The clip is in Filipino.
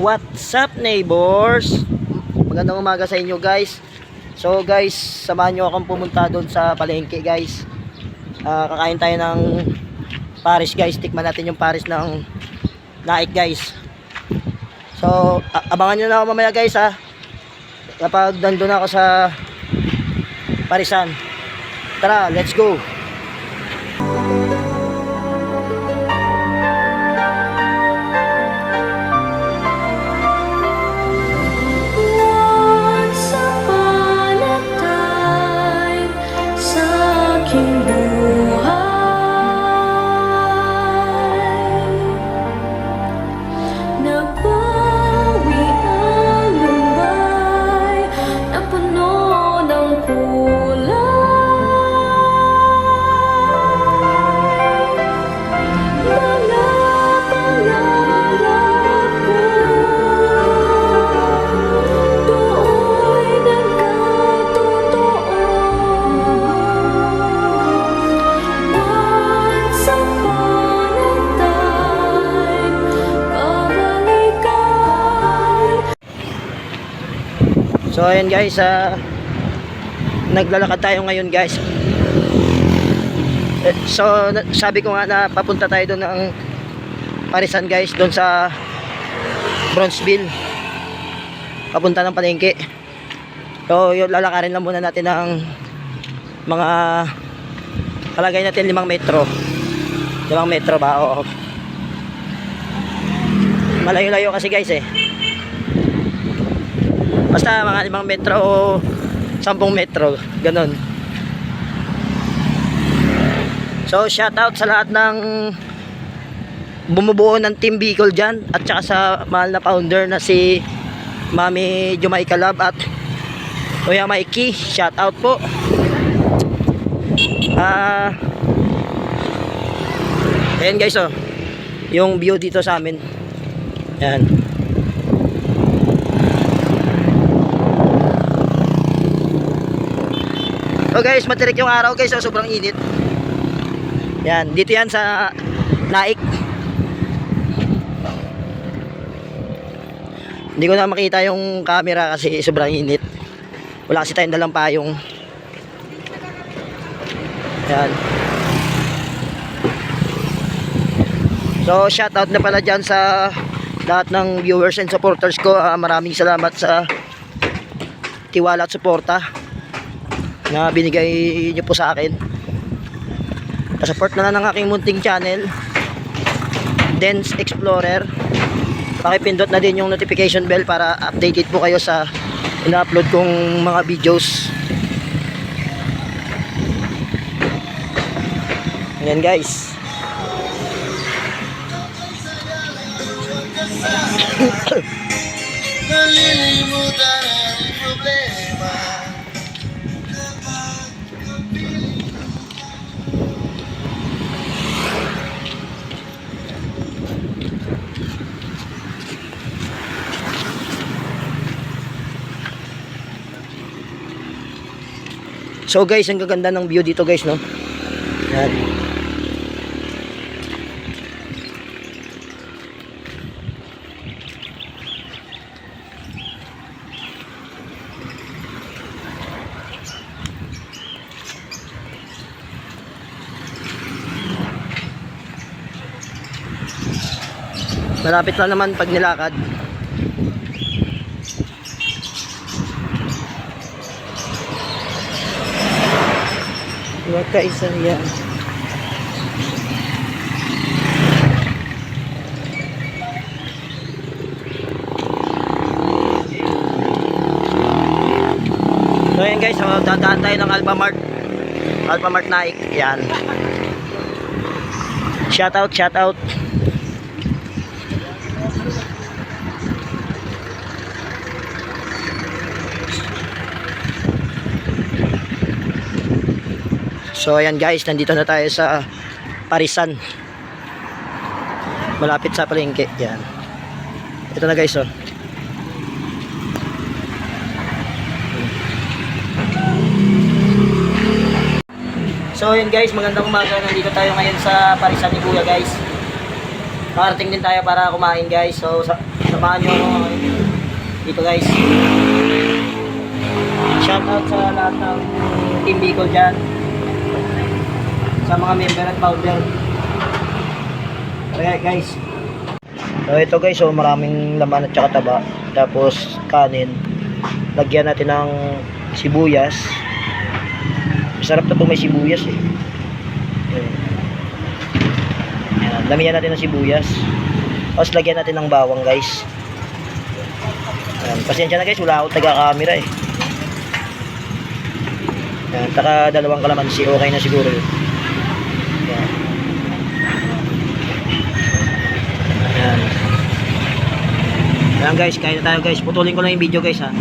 What's up neighbors? Magandang umaga sa inyo guys. So guys, samahan nyo akong pumunta doon sa palengke guys. Kakain tayo ng Paris guys. Tikman natin yung Paris ng Naik guys. So abangan nyo na ako mamaya guys ha, kapag nandun ako sa Parisan. Tara, let's go. So ayan guys, naglalakad tayo ngayon guys. So sabi ko nga na papunta tayo doon ng Parisan guys, doon sa Bronzeville, papunta ng palengke. So yun, lalakarin lang muna natin ng mga, palagay natin 5 metro. 5 metro ba? Oo. Malayo-layo kasi guys eh. Basta mga 5 metro o 10 metro, ganun. So shout out sa lahat ng bumubuo ng Team Bicol dyan, at saka sa mahal na founder na si Mami Jamaica Love at Kuya Mikey. Shout out po. Ayan guys, oh, yung view dito sa amin. Ayan. So guys, matirik yung araw guys, so sobrang init. Yan, dito yan sa Naik. Hindi ko na makita yung camera kasi sobrang init. Wala kasi tayong dalang payong. Yan. So shout out na pala dyan sa lahat ng viewers and supporters ko. Maraming salamat sa tiwala at suporta na binigay nyo po sa akin. Support na lang ng aking munting channel, Dance Explorer. Pakipindot na din yung notification bell para updated po kayo sa ina-upload kong mga videos. Ayan guys. Nalilimutan ang problema. So guys, ang gaganda ng view dito guys, no? Yan. Malapit lang naman pag nilakad. Magkaisa yan. So yan guys, dadaan tayo ng Alphamart Naik. Yan. Shout out, shout out. So ayan guys, nandito na tayo sa Parisan, malapit sa palengke. Yan. Ito na guys, oh. So yun guys, magandang umaga. Nandito tayo ngayon sa Parisan ni Kuya guys. Nakarating din tayo para kumain guys. So Samahan nyo ako dito guys. Shout out sa lahat ng Team Bicol dyan. Sa mga member at founder. Okay guys. So ito guys, so maraming laman at saka taba. Tapos kanin. Lagyan natin ng sibuyas. Masarap na ito may sibuyas eh. Ayan. Lamihan natin ng sibuyas. Tapos lagyan natin ng bawang guys. Ayan. Pasensya na guys, wala akong taga-camera eh. Ayan. Taka dalawang kalamansi, okay na siguro yun. Ayan. Ayan. Ayan guys, kain na tayo guys. Putulin ko lang yung video guys ha.